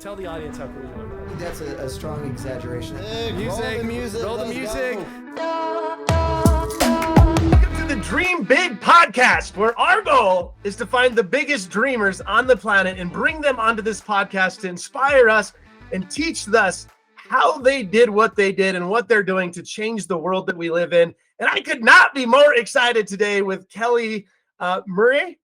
Tell the audience how cool you are. That's a strong exaggeration. Music. Roll the music. Welcome to the Dream Big podcast, where our goal is to find the biggest dreamers on the planet and bring them onto this podcast to inspire us and teach us how they did what they did and what they're doing to change the world that we live in. And I could not be more excited today with Kelly Murray.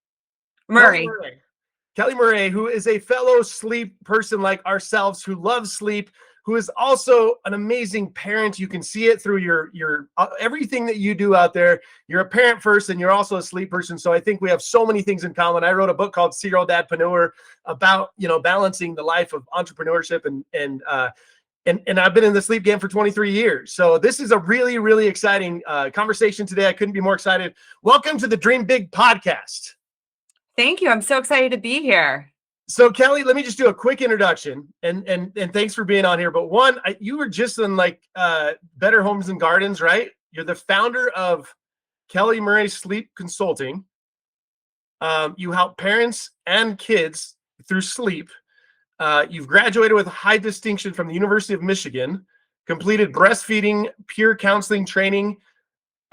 Kelly Murray, who is a fellow sleep person like ourselves, who loves sleep, who is also an amazing parent. You can see it through your everything that you do out there. You're a parent first, and you're also a sleep person. So I think we have so many things in common. I wrote a book called Serial Dadpreneur about balancing the life of entrepreneurship and I've been in the sleep game for 23 years. So this is a really, really exciting conversation today. I couldn't be more excited. Welcome to the Dream Big podcast. Thank you. I'm so excited to be here. So Kelly, let me just do a quick introduction and thanks for being on here. But one, you were just in Better Homes and Gardens, right? You're the founder of Kelly Murray Sleep Consulting. You help parents and kids through sleep. You've graduated with high distinction from the University of Michigan, completed breastfeeding peer counseling training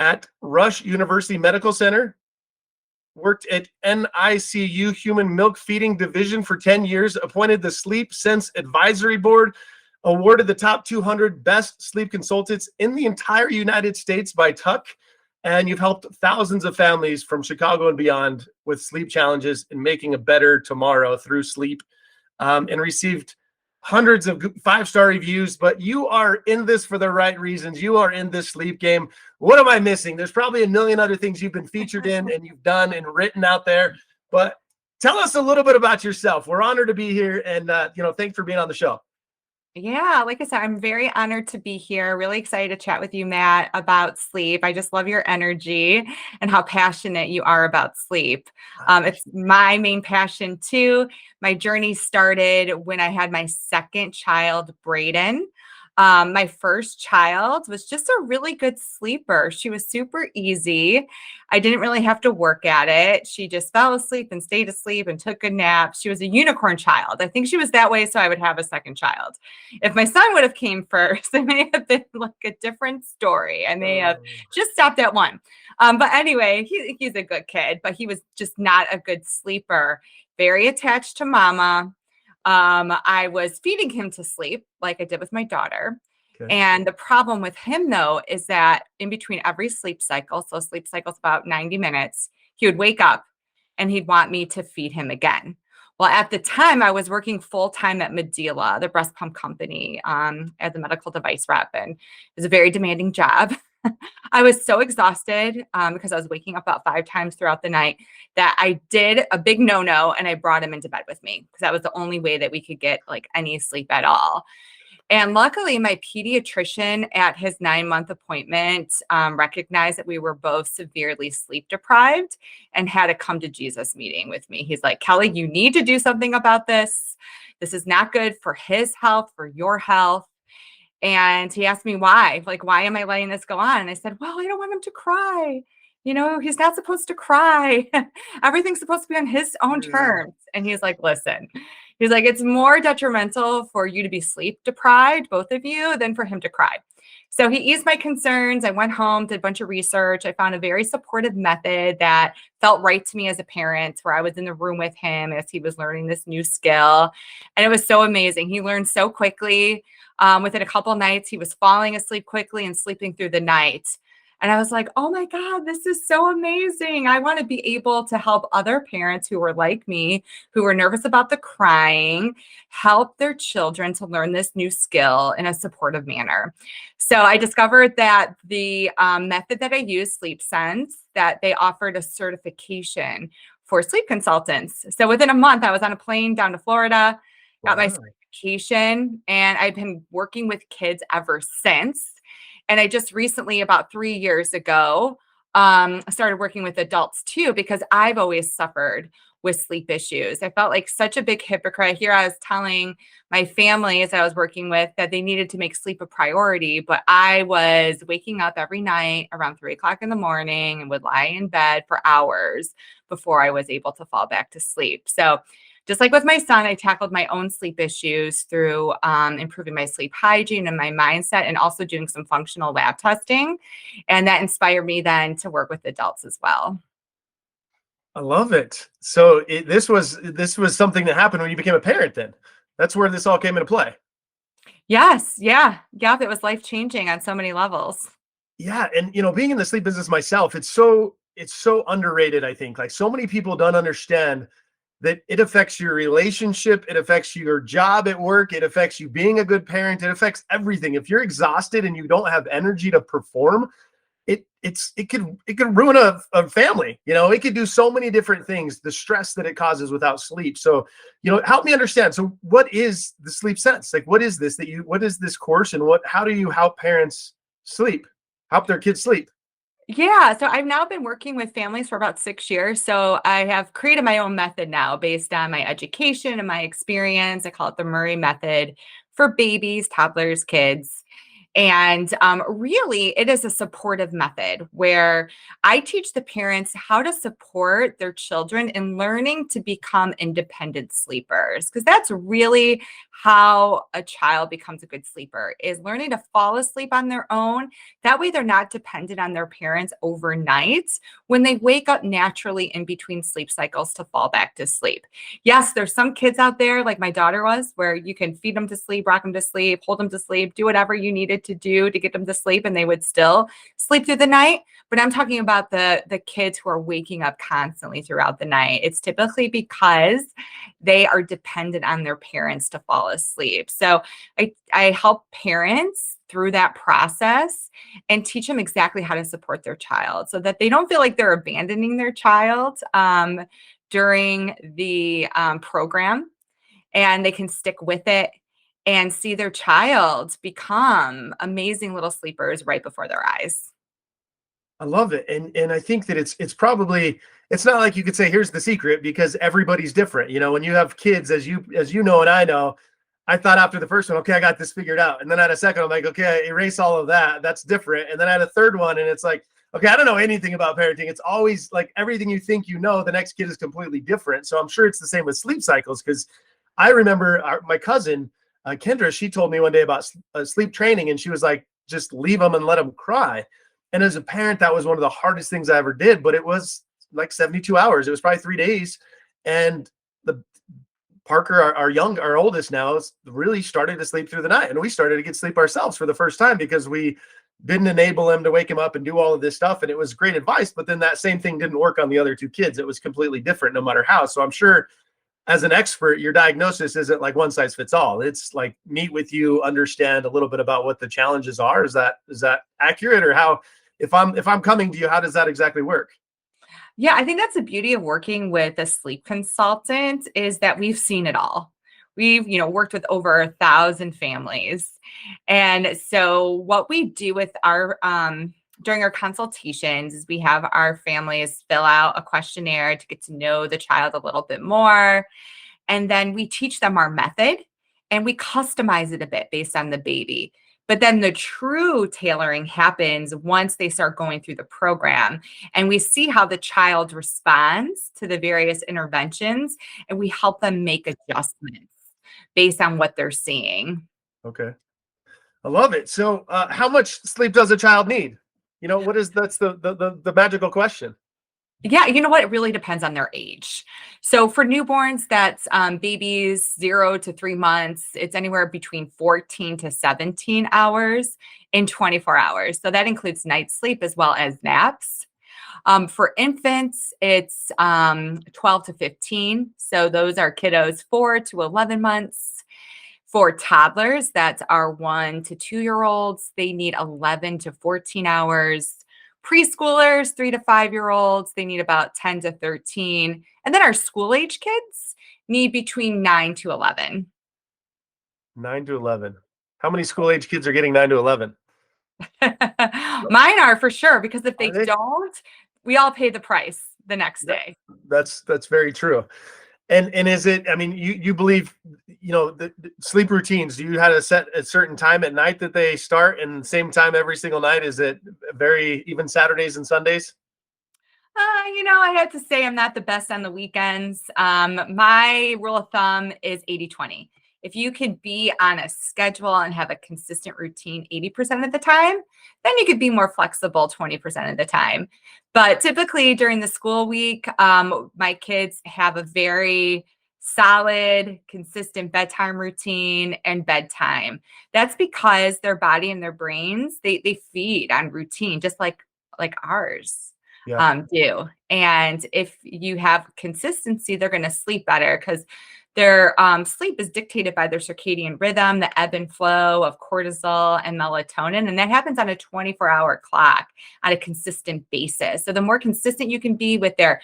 at Rush University Medical Center, worked at NICU Human Milk Feeding Division for 10 years, appointed the Sleep Sense Advisory Board, awarded the top 200 best sleep consultants in the entire United States by Tuck, and you've helped thousands of families from Chicago and beyond with sleep challenges and making a better tomorrow through sleep, and received hundreds of 5-star reviews. But you are in this for the right reasons. You are in this sleep game. What am I missing? There's probably a million other things you've been featured in and you've done and written out there. But tell us a little bit about yourself. We're honored to be here, and thanks for being on the show. Yeah, like I said, I'm very honored to be here. Really excited to chat with you, Matt, about sleep. I just love your energy and how passionate you are about sleep. It's my main passion too. My journey started when I had my second child, Braden. My first child was just a really good sleeper. She was super easy. I didn't really have to work at it. She just fell asleep and stayed asleep and took good naps. She was a unicorn child. I think she was that way so I would have a second child. If my son would have came first, it may have been like a different story. I may have just stopped at one. But anyway, he's a good kid, but he was just not a good sleeper. Very attached to mama. I was feeding him to sleep like I did with my daughter. Okay. And the problem with him, though, is that in between every sleep cycle, so sleep cycle's about 90 minutes, he would wake up and he'd want me to feed him again. Well, at the time, I was working full-time at Medela, the breast pump company, as a medical device rep, and it was a very demanding job. I was so exhausted because I was waking up about 5 times throughout the night that I did a big no-no and I brought him into bed with me because that was the only way that we could get like any sleep at all. And luckily, my pediatrician at his 9-month appointment recognized that we were both severely sleep deprived and had a come to Jesus meeting with me. He's like, Kelly, you need to do something about this. This is not good for his health, for your health. And he asked me why, why am I letting this go on? And I said, well, I don't want him to cry. He's not supposed to cry. Everything's supposed to be on his own terms. And he's like, listen, he's like, it's more detrimental for you to be sleep deprived, both of you, than for him to cry. So he eased my concerns. I went home, did a bunch of research. I found a very supportive method that felt right to me as a parent, where I was in the room with him as he was learning this new skill. And it was so amazing. He learned so quickly. Within a couple of nights, he was falling asleep quickly and sleeping through the night. And I was like, oh my God, this is so amazing. I want to be able to help other parents who are like me, who are nervous about the crying, help their children to learn this new skill in a supportive manner. So I discovered that the method that I use, Sleep Sense, that they offered a certification for sleep consultants. So within a month, I was on a plane down to Florida, got my certification, and I've been working with kids ever since. And I just recently, about 3 years ago, started working with adults too, because I've always suffered with sleep issues. I felt like such a big hypocrite. Here I was telling my family as I was working with that they needed to make sleep a priority, but I was waking up every night around 3 o'clock in the morning and would lie in bed for hours before I was able to fall back to sleep. So just like with my son, I tackled my own sleep issues through improving my sleep hygiene and my mindset, and also doing some functional lab testing. And that inspired me then to work with adults as well. I love it. So this was something that happened when you became a parent. Then that's where this all came into play. Yes. Yeah. Yeah. It was life changing on so many levels. Yeah, and being in the sleep business myself, it's so underrated. I think like so many people don't understand that it affects your relationship, it affects your job at work, it affects you being a good parent, it affects everything. If you're exhausted and you don't have energy to perform, it could ruin a family. It could do so many different things, the stress that it causes without sleep. So help me understand. So what is the Sleep Sense? Like what is this what is this course, and how do you help parents help their kids sleep? Yeah, so I've now been working with families for about 6 years. So I have created my own method now based on my education and my experience. I call it the Murray Method for babies, toddlers, kids. And really, it is a supportive method where I teach the parents how to support their children in learning to become independent sleepers, because that's really how a child becomes a good sleeper, is learning to fall asleep on their own. That way, they're not dependent on their parents overnight when they wake up naturally in between sleep cycles to fall back to sleep. Yes, there's some kids out there, like my daughter was, where you can feed them to sleep, rock them to sleep, hold them to sleep, do whatever you needed to do to get them to sleep, and they would still sleep through the night. But I'm talking about the kids who are waking up constantly throughout the night. It's typically because they are dependent on their parents to fall asleep. So I help parents through that process and teach them exactly how to support their child so that they don't feel like they're abandoning their child during the program, and they can stick with it and see their child become amazing little sleepers right before their eyes. I love it. And I think that it's not like you could say here's the secret, because everybody's different. When you have kids, as you know and I know, I thought after the first one, okay, I got this figured out. And then I had a second, I'm like, okay, erase all of that. That's different. And then I had a third one, and it's like, okay, I don't know anything about parenting. It's always like everything you think the next kid is completely different. So I'm sure it's the same with sleep cycles, because I remember my cousin, Kendra, she told me one day about sleep training, and she was like, just leave them and let them cry. And as a parent, that was one of the hardest things I ever did, but it was like 72 hours. It was probably 3 days. And the Parker, our oldest now, really started to sleep through the night. And we started to get sleep ourselves for the first time because we didn't enable him to wake him up and do all of this stuff. And it was great advice, but then that same thing didn't work on the other two kids. It was completely different no matter how. So I'm sure as an expert, your diagnosis isn't like one size fits all. It's like meet with you, understand a little bit about what the challenges are. Is that accurate? Or how, if I'm coming to you, how does that exactly work? Yeah, I think that's the beauty of working with a sleep consultant, is that we've seen it all. We've, worked with over 1,000 families. And so what we do with our during our consultations is we have our families fill out a questionnaire to get to know the child a little bit more. And then we teach them our method, and we customize it a bit based on the baby. But then the true tailoring happens once they start going through the program, and we see how the child responds to the various interventions, and we help them make adjustments based on what they're seeing. Okay. I love it. So how much sleep does a child need? That's the magical question. Yeah, you know what? It really depends on their age. So for newborns, that's babies 0 to 3 months, it's anywhere between 14 to 17 hours in 24 hours. So that includes night sleep as well as naps. For infants, it's 12 to 15. So those are kiddos 4 to 11 months. For toddlers, that's our 1 to 2-year-olds. They need 11 to 14 hours. Preschoolers, 3 to 5-year-olds, they need about 10 to 13. And then our school age kids need between 9 to 11. 9 to 11. How many school age kids are getting 9 to 11? Mine are for sure, because if they don't, we all pay the price the next day. That's very true. And is it, I mean, you believe, the sleep routines, do you have to set a certain time at night that they start, and same time every single night? Is it very even Saturdays and Sundays? I have to say I'm not the best on the weekends. My rule of thumb is 80-20. If you could be on a schedule and have a consistent routine 80% of the time, then you could be more flexible 20% of the time. But typically during the school week, my kids have a very solid, consistent bedtime routine and bedtime. That's because their body and their brains, they feed on routine, just like ours Yeah. do. And if you have consistency, they're going to sleep better because their sleep is dictated by their circadian rhythm, the ebb and flow of cortisol and melatonin. And that happens on a 24-hour clock on a consistent basis. So the more consistent you can be with their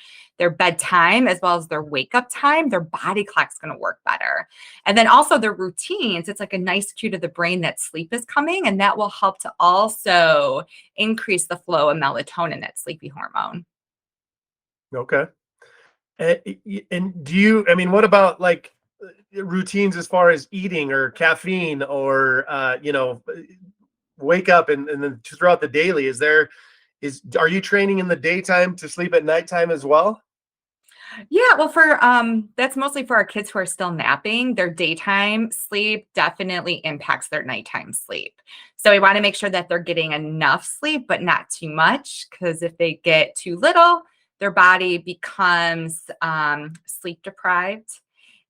bedtime as well as their wake up time, their body clock's going to work better. And then also their routines, it's like a nice cue to the brain that sleep is coming. And that will help to also increase the flow of melatonin, that sleepy hormone. Okay. And do you, I mean, what about like routines as far as eating or caffeine or, wake up and then throughout the daily, are you training in the daytime to sleep at nighttime as well? Yeah, well, for that's mostly for our kids who are still napping. Their daytime sleep definitely impacts their nighttime sleep. So we want to make sure that they're getting enough sleep, but not too much, because if they get too little, their body becomes sleep deprived,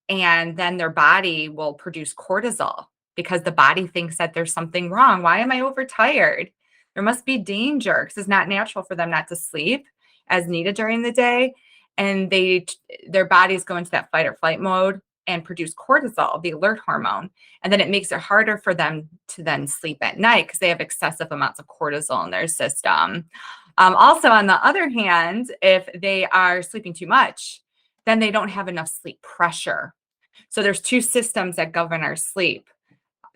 and then their body will produce cortisol because the body thinks that there's something wrong. Why am I overtired? There must be danger, because it's not natural for them not to sleep as needed during the day. And their bodies go into that fight or flight mode and produce cortisol, the alert hormone. And then it makes it harder for them to then sleep at night because they have excessive amounts of cortisol in their system. Also, on the other hand, if they are sleeping too much, then they don't have enough sleep pressure. So there's two systems that govern our sleep.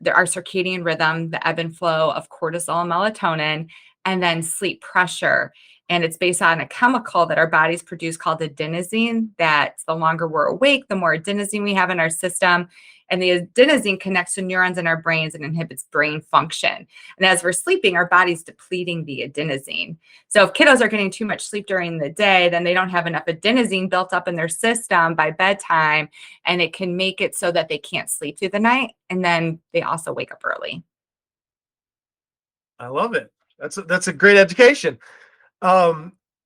There are circadian rhythm, the ebb and flow of cortisol and melatonin, and then sleep pressure. And it's based on a chemical that our bodies produce called adenosine, that the longer we're awake, the more adenosine we have in our system. And the adenosine connects to neurons in our brains and inhibits brain function. And as we're sleeping, our body's depleting the adenosine. So if kiddos are getting too much sleep during the day, then they don't have enough adenosine built up in their system by bedtime. And it can make it so that they can't sleep through the night. And then they also wake up early. I love it. That's a great education.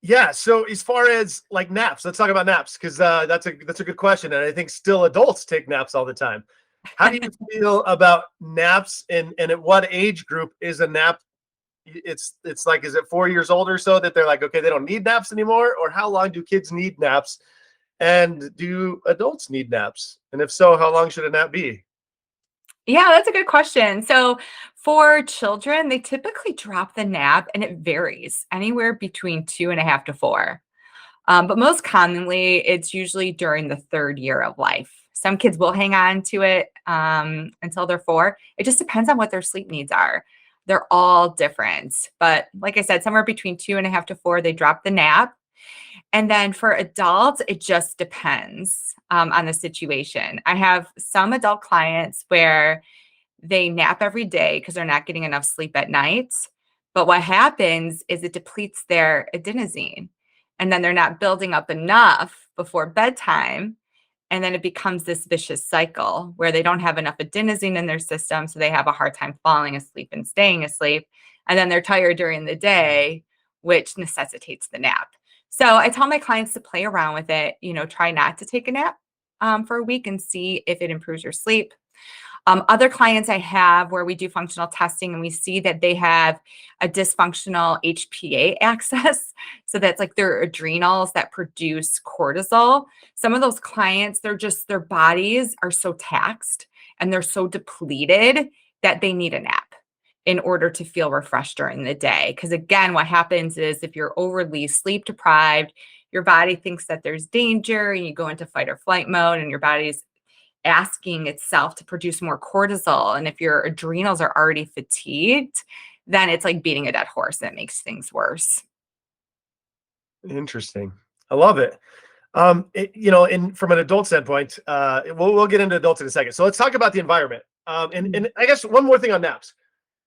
Yeah. So as far as like naps, let's talk about naps, because that's a good question, and I think still adults take naps all the time. How do you feel about naps, and at what age group is a nap? It's like, is it 4 years old or so that they're like, okay, they don't need naps anymore, or how long do kids need naps, and do adults need naps, and if so, how long should a nap be? Yeah, that's a good question. So for children, they typically drop the nap, and it varies anywhere between 2.5 to 4. But most commonly, it's usually during the third year of life. Some kids will hang on to it until they're 4. It just depends on what their sleep needs are. They're all different. But like I said, somewhere between 2.5 to 4, they drop the nap. And then for adults, it just depends on the situation. I have some adult clients where they nap every day because they're not getting enough sleep at night. But what happens is it depletes their adenosine, and then they're not building up enough before bedtime. And then it becomes this vicious cycle where they don't have enough adenosine in their system. So they have a hard time falling asleep and staying asleep. And then they're tired during the day, which necessitates the nap. So I tell my clients to play around with it, try not to take a nap for a week and see if it improves your sleep. Other clients I have where we do functional testing and we see that they have a dysfunctional HPA axis. So that's like their adrenals that produce cortisol. Some of those clients, their bodies are so taxed and they're so depleted that they need a nap in order to feel refreshed during the day. Because again, what happens is if you're overly sleep deprived, your body thinks that there's danger and you go into fight or flight mode, and your body's asking itself to produce more cortisol. And if your adrenals are already fatigued, then it's like beating a dead horse. That makes things worse. Interesting. I love it. From an adult standpoint, we'll get into adults in a second. So let's talk about the environment. And I guess one more thing on naps.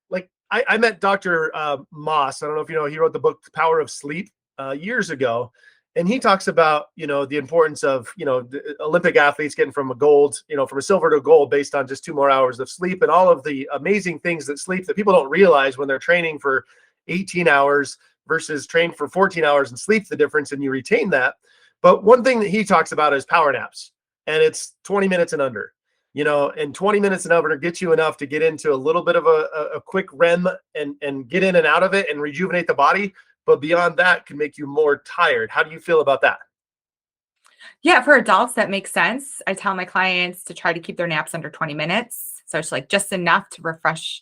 Like I met Dr. Moss. I don't know if you know, he wrote the book The Power of Sleep. years ago, and he talks about, the importance of, the Olympic athletes getting from a silver to a gold based on just 2 more hours of sleep, and all of the amazing things that people don't realize when they're training for 18 hours versus train for 14 hours and sleep, the difference, and you retain that. But one thing that he talks about is power naps, and it's 20 minutes and under. And 20 minutes and over gets you enough to get into a little bit of a quick REM and get in and out of it and rejuvenate the body. But beyond that, can make you more tired. How do you feel about that? Yeah, for adults, that makes sense. I tell my clients to try to keep their naps under 20 minutes. So it's like just enough to refresh,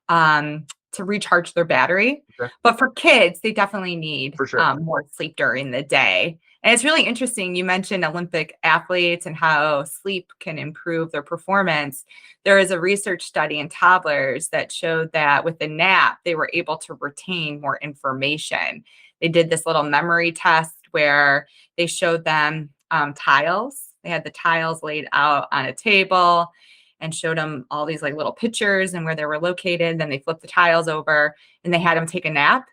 to recharge their battery. Okay. But for kids, they definitely need For sure. More sleep during the day. And it's really interesting. You mentioned Olympic athletes and how sleep can improve their performance. There is a research study in toddlers that showed that with a nap, they were able to retain more information. They did this little memory test where they showed them tiles. They had the tiles laid out on a table and showed them all these like little pictures and where they were located. Then they flipped the tiles over and they had them take a nap.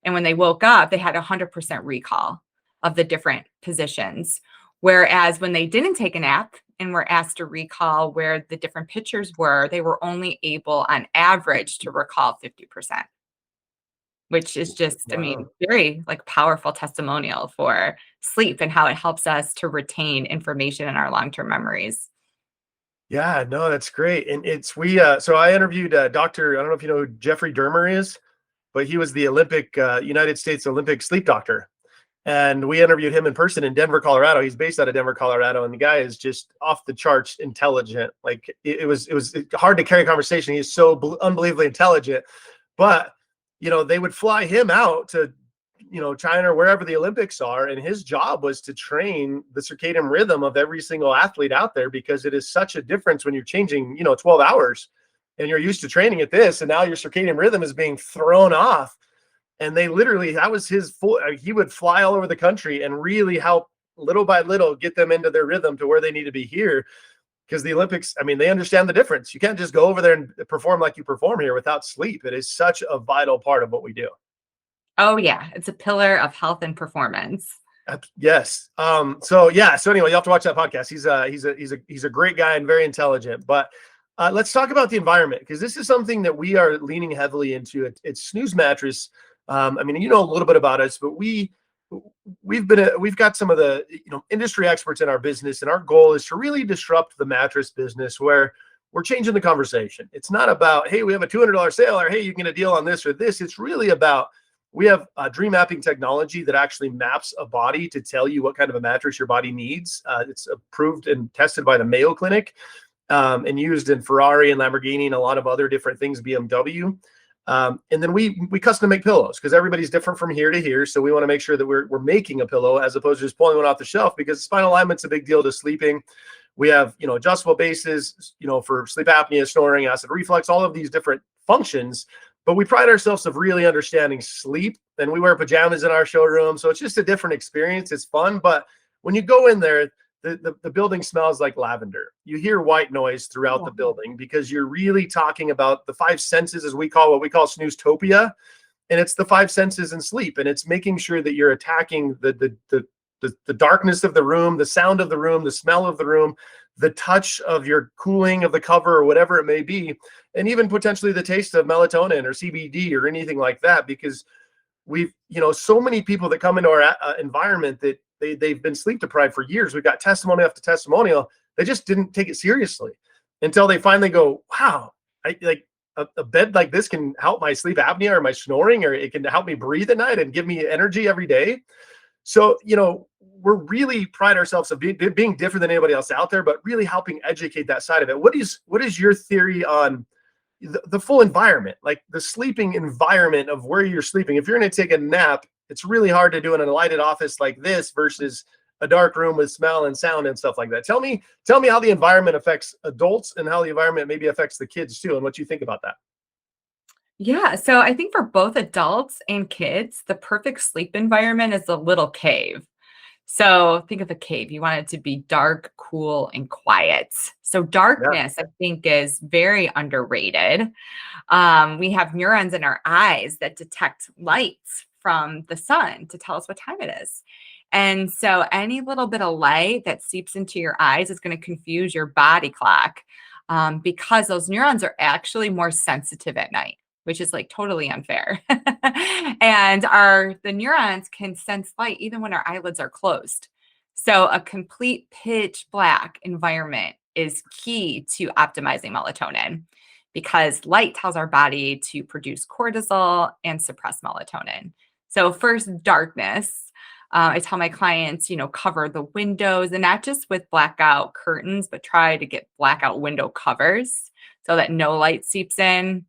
And when they woke up, they had 100% recall of the different positions. Whereas when they didn't take a nap and were asked to recall where the different pictures were, they were only able on average to recall 50%, which is just, Wow. very like powerful testimonial for sleep and how it helps us to retain information in our long-term memories. Yeah, no, that's great. And so I interviewed Dr. I don't know if you know who Jeffrey Dermer is, but he was the United States Olympic sleep doctor. And we interviewed him in person in Denver, Colorado. He's based out of Denver, Colorado. And the guy is just off the charts intelligent. Like it was hard to carry a conversation. He's so unbelievably intelligent, but they would fly him out to, China or wherever the Olympics are. And his job was to train the circadian rhythm of every single athlete out there, because it is such a difference when you're changing, 12 hours and you're used to training at this. And now your circadian rhythm is being thrown off. And they literally, that was he would fly all over the country and really help little by little get them into their rhythm to where they need to be here. Because the Olympics, they understand the difference. You can't just go over there and perform like you perform here without sleep. It is such a vital part of what we do. Oh yeah, it's a pillar of health and performance. Yes. So anyway, you have to watch that podcast. He's a great guy and very intelligent. But let's talk about the environment, because this is something that we are leaning heavily into. It's Snooze Mattress. A little bit about us, but we've got some of the industry experts in our business, and our goal is to really disrupt the mattress business, where we're changing the conversation. It's not about, hey, we have a $200 sale, or hey, you can get a deal on this or this. It's really about, we have dream mapping technology that actually maps a body to tell you what kind of a mattress your body needs. It's approved and tested by the Mayo Clinic, and used in Ferrari and Lamborghini and a lot of other different things, BMW. And then we custom make pillows, because everybody's different from here to here. So we want to make sure that we're making a pillow as opposed to just pulling one off the shelf, because spinal alignment's a big deal to sleeping. We have, adjustable bases, for sleep apnea, snoring, acid reflux, all of these different functions. But we pride ourselves of really understanding sleep, and we wear pajamas in our showroom. So it's just a different experience. It's fun. But when you go in there, the building smells like lavender. You hear white noise throughout the building, because you're really talking about the 5 senses, as what we call Snooztopia. And it's the 5 senses in sleep. And it's making sure that you're attacking the darkness of the room, the sound of the room, the smell of the room, the touch of your cooling of the cover or whatever it may be, and even potentially the taste of melatonin or CBD or anything like that. Because we've, so many people that come into our environment that they've been sleep deprived for years. We've got testimony after testimonial. They just didn't take it seriously until they finally go, wow, a bed like this can help my sleep apnea or my snoring, or it can help me breathe at night and give me energy every day. So, we're really pride ourselves of being different than anybody else out there, but really helping educate that side of it. What is your theory on the full environment, like the sleeping environment of where you're sleeping? If you're going to take a nap, it's really hard to do in a lighted office like this versus a dark room with smell and sound and stuff like that. Tell me how the environment affects adults and how the environment maybe affects the kids too, and what you think about that. Yeah, so I think for both adults and kids, the perfect sleep environment is a little cave. So think of a cave. You want it to be dark, cool, and quiet. So darkness, I think, is very underrated. We have neurons in our eyes that detect lights from the sun to tell us what time it is. And so any little bit of light that seeps into your eyes is going to confuse your body clock, because those neurons are actually more sensitive at night, which is like totally unfair. And the neurons can sense light even when our eyelids are closed. So a complete pitch black environment is key to optimizing melatonin, because light tells our body to produce cortisol and suppress melatonin. So first, darkness. I tell my clients, cover the windows, and not just with blackout curtains, but try to get blackout window covers so that no light seeps in.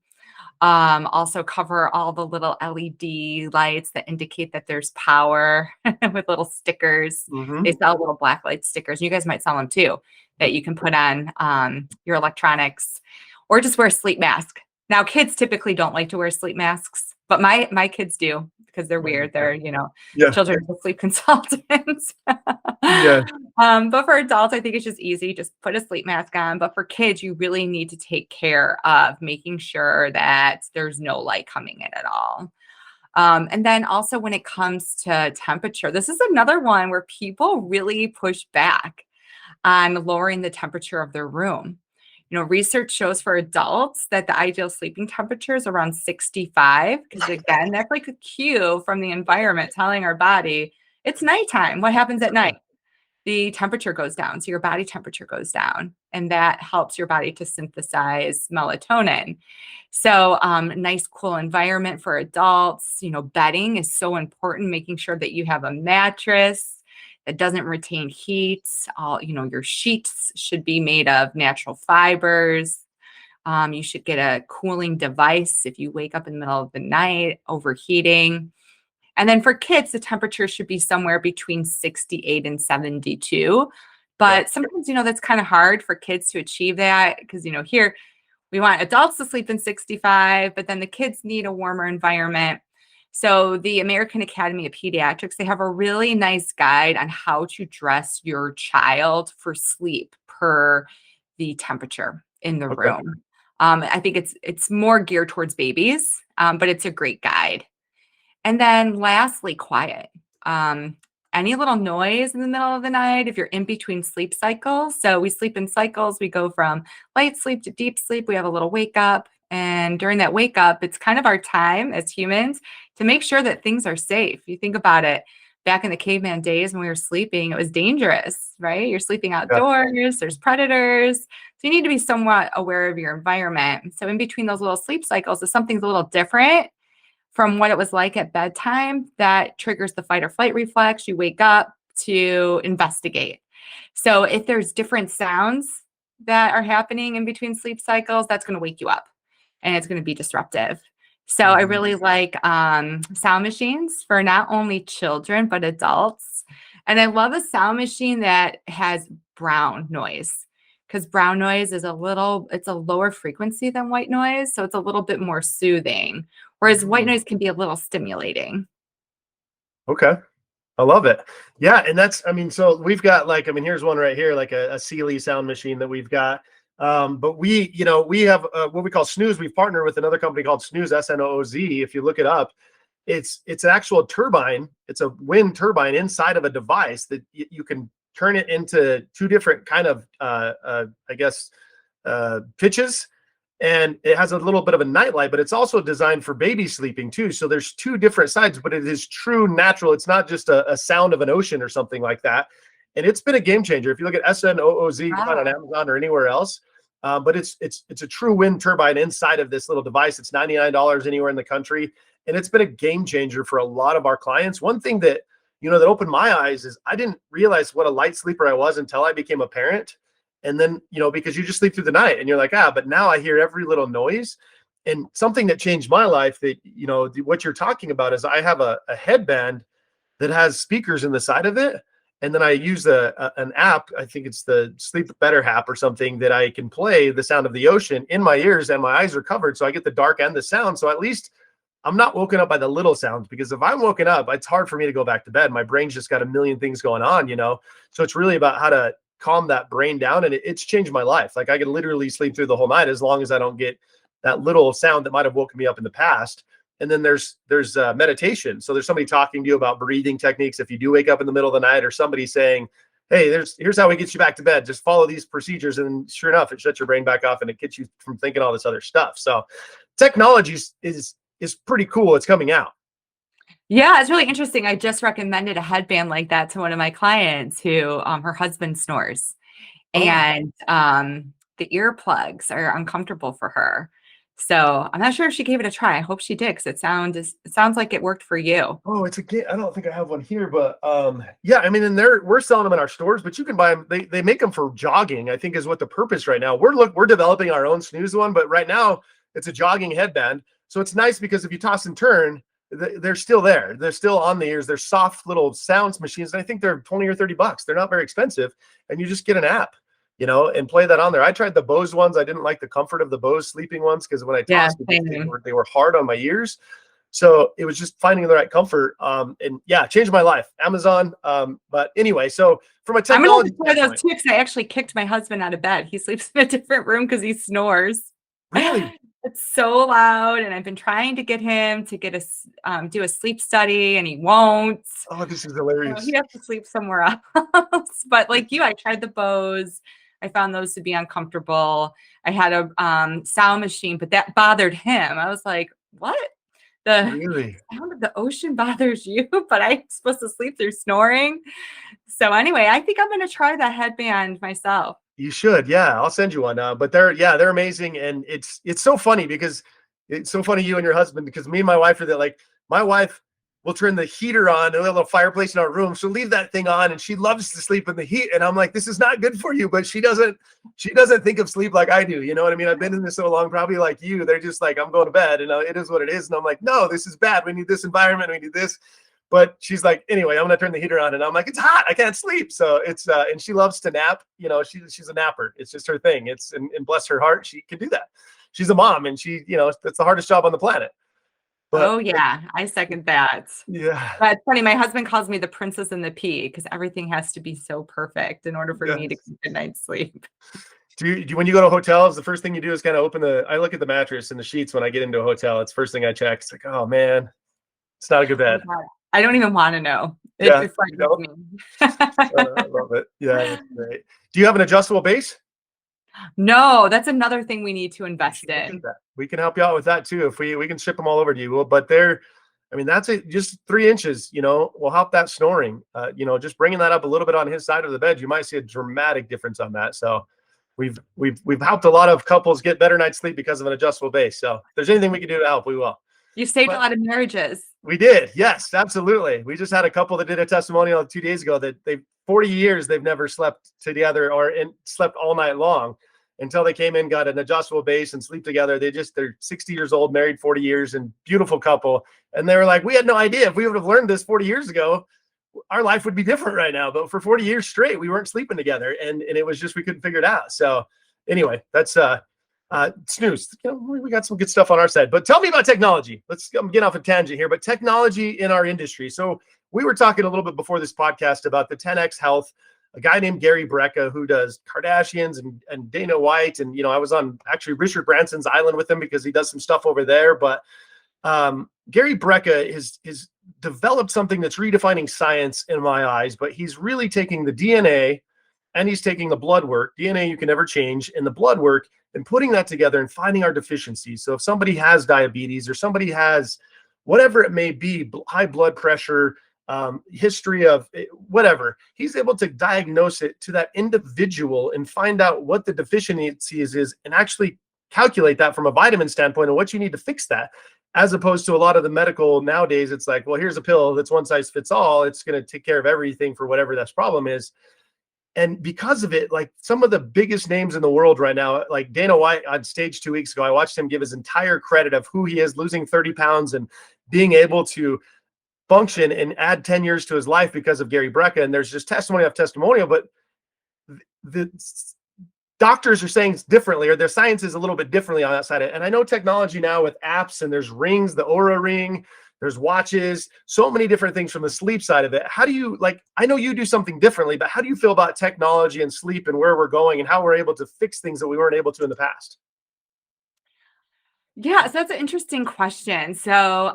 Also cover all the little LED lights that indicate that there's power with little stickers. Mhm. They sell little black light stickers. You guys might sell them too, that you can put on your electronics, or just wear a sleep mask. Now, kids typically don't like to wear sleep masks, but my kids do, because they're weird. They're, Yeah. children's sleep consultants. Yeah. But for adults, I think it's just easy. Just put a sleep mask on. But for kids, you really need to take care of making sure that there's no light coming in at all. And then also when it comes to temperature, this is another one where people really push back on lowering the temperature of their room. Research shows for adults that the ideal sleeping temperature is around 65, because again, that's like a cue from the environment telling our body it's nighttime. What happens at night? The temperature goes down. So your body temperature goes down, and that helps your body to synthesize melatonin. So nice, cool environment for adults. Bedding is so important, making sure that you have a mattress that doesn't retain heat. Your sheets should be made of natural fibers. You should get a cooling device if you wake up in the middle of the night overheating. And then for kids, the temperature should be somewhere between 68 and 72. But sometimes, that's kind of hard for kids to achieve that, because, here we want adults to sleep in 65, but then the kids need a warmer environment. So the American Academy of Pediatrics, they have a really nice guide on how to dress your child for sleep per the temperature in the room. I think it's more geared towards babies, but it's a great guide. And then lastly, quiet. Any little noise in the middle of the night, if you're in between sleep cycles. So we sleep in cycles. We go from light sleep to deep sleep. We have a little wake up. And during that wake up, it's kind of our time as humans to make sure that things are safe. You think about it, back in the caveman days when we were sleeping, it was dangerous, right? You're sleeping outdoors, there's predators. So you need to be somewhat aware of your environment. So in between those little sleep cycles, if something's a little different from what it was like at bedtime, that triggers the fight or flight reflex. You wake up to investigate. So if there's different sounds that are happening in between sleep cycles, that's going to wake you up, and it's going to be disruptive. So I really like sound machines for not only children, but adults. And I love a sound machine that has brown noise, because brown noise is it's a lower frequency than white noise. So it's a little bit more soothing, whereas white noise can be a little stimulating. Okay. I love it. Yeah. And so we've got here's one right here, like a Sealy sound machine that we've got. But we have what we call Snooze. We've partnered with another company called Snooze, SNOOZ. If you look it up, it's an actual turbine. It's a wind turbine inside of a device that you can turn it into two different kind of, pitches. And it has a little bit of a nightlight, but it's also designed for baby sleeping too. So there's two different sides, but it is true natural. It's not just a sound of an ocean or something like that. And it's been a game changer. If you look at SNOOZ, you can find it on Amazon or anywhere else. But it's a true wind turbine inside of this little device. It's $99 anywhere in the country. And it's been a game changer for a lot of our clients. One thing that, that opened my eyes is I didn't realize what a light sleeper I was until I became a parent. And then, because you just sleep through the night and you're like, but now I hear every little noise. And something that changed my life that, what you're talking about is I have a headband that has speakers in the side of it. And then I use an app, I think it's the Sleep Better app or something, that I can play the sound of the ocean in my ears, and my eyes are covered. So I get the dark and the sound. So at least I'm not woken up by the little sounds, because if I'm woken up, it's hard for me to go back to bed. My brain's just got a million things going on, So it's really about how to calm that brain down. And it's changed my life. Like I could literally sleep through the whole night as long as I don't get that little sound that might have woken me up in the past. and then there's meditation. So there's somebody talking to you about breathing techniques if you do wake up in the middle of the night, or somebody saying, hey, here's how we get you back to bed. Just follow these procedures, and sure enough, it shuts your brain back off and it gets you from thinking all this other stuff. So technology is pretty cool. It's coming out. Yeah, it's really interesting. I just recommended a headband like that to one of my clients who her husband snores, and the earplugs are uncomfortable for her. So I'm not sure if she gave it a try. I hope she did, because it sounds like it worked for you. Oh, I don't think I have one here, but yeah, I mean, and we're selling them in our stores, but you can buy them. They make them for jogging, I think is what the purpose right now. We're developing our own snooze one, but right now it's a jogging headband. So it's nice because if you toss and turn, they're still there. They're still on the ears. They're soft little sounds machines. And I think they're 20 or 30 bucks. They're not very expensive. And you just get an app, and play that on there. I tried the Bose ones. I didn't like the comfort of the Bose sleeping ones, because when I tossed they were hard on my ears. So it was just finding the right comfort. And yeah, changed my life. Amazon. But anyway, so from a technology, I'm going to try those too, because I actually kicked my husband out of bed. He sleeps in a different room because he snores. Really? It's so loud, and I've been trying to get him to get do a sleep study, and he won't. Oh, this is hilarious. So he has to sleep somewhere else. But like you, I tried the Bose. I found those to be uncomfortable. I had a sound machine, but that bothered him. I was like, what? The sound of the ocean bothers you, but I'm supposed to sleep through snoring. So anyway, I think I'm going to try that headband myself. You should. Yeah, I'll send you one. But they're amazing. And it's so funny, because it's so funny, you and your husband, because me and my wife are that, like, my wife will turn the heater on, a little fireplace in our room. She'll leave that thing on, and she loves to sleep in the heat. And I'm like, this is not good for you, but she doesn't think of sleep like I do. You know what I mean? I've been in this so long, probably like you. They're just like, I'm going to bed, and it is what it is. And I'm like, no, this is bad. We need this environment. We need this. But she's like, anyway, I'm going to turn the heater on. And I'm like, it's hot. I can't sleep. So it's, and she loves to nap. She's a napper. It's just her thing. And bless her heart, she can do that. She's a mom, and that's the hardest job on the planet. But, oh yeah, I second that. Yeah. But it's funny, my husband calls me the princess and the pea, because everything has to be so perfect in order for me to get a good night's sleep. Do you, when you go to hotels, the first thing you do is kind of I look at the mattress and the sheets when I get into a hotel. It's the first thing I check. It's like, oh man, it's not a good bed. I don't even want to know. Yeah, it's like me. I love it. Yeah, that's great. Do you have an adjustable base? No, that's another thing we need to invest in. We can help you out with that too. If we can ship them all over to you. But that's it. Just 3 inches, will help that snoring. Just bringing that up a little bit on his side of the bed, you might see a dramatic difference on that. So we've helped a lot of couples get better night's sleep because of an adjustable base. So if there's anything we can do to help, we will. You saved a lot of marriages. We did. Yes, absolutely. We just had a couple that did a testimonial 2 days ago that 40 years they've never slept together or slept all night long until they came in, got an adjustable base and sleep together. They're 60 years old, married 40 years, and beautiful couple. And they were like, we had no idea. If we would have learned this 40 years ago, our life would be different right now. But for 40 years straight, we weren't sleeping together. And it was just, we couldn't figure it out. So anyway, that's snooze. We got some good stuff on our side. But tell me about technology. I'm getting off a tangent here, but technology in our industry. So we were talking a little bit before this podcast about the 10X Health, a guy named Gary Brecka who does Kardashians and Dana White. And, I was on actually Richard Branson's island with him because he does some stuff over there. But Gary Brecka has developed something that's redefining science in my eyes, but he's really taking the DNA and he's taking the blood work. DNA you can never change, and the blood work, and putting that together and finding our deficiencies. So if somebody has diabetes or somebody has whatever it may be, high blood pressure, history of whatever, he's able to diagnose it to that individual and find out what the deficiency is and actually calculate that from a vitamin standpoint and what you need to fix that. As opposed to a lot of the medical nowadays, it's like, well, here's a pill that's one size fits all. It's going to take care of everything for whatever that problem is. And because of it, like some of the biggest names in the world right now, like Dana White on stage 2 weeks ago, I watched him give his entire credit of who he is, losing 30 pounds and being able to function and add 10 years to his life because of Gary Brecka. And there's just testimony of testimonial, but the doctors are saying differently, or their science is a little bit differently on that side. And I know technology now with apps, and there's rings, the Oura ring, there's watches, so many different things from the sleep side of it. How do you, I know you do something differently, but how do you feel about technology and sleep and where we're going and how we're able to fix things that we weren't able to in the past? Yeah, so that's an interesting question. So,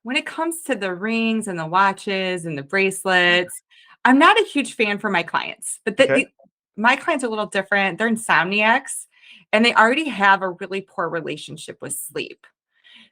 when it comes to the rings and the watches and the bracelets, I'm not a huge fan for my clients, but Okay. my clients are a little different. They're insomniacs and they already have a really poor relationship with sleep.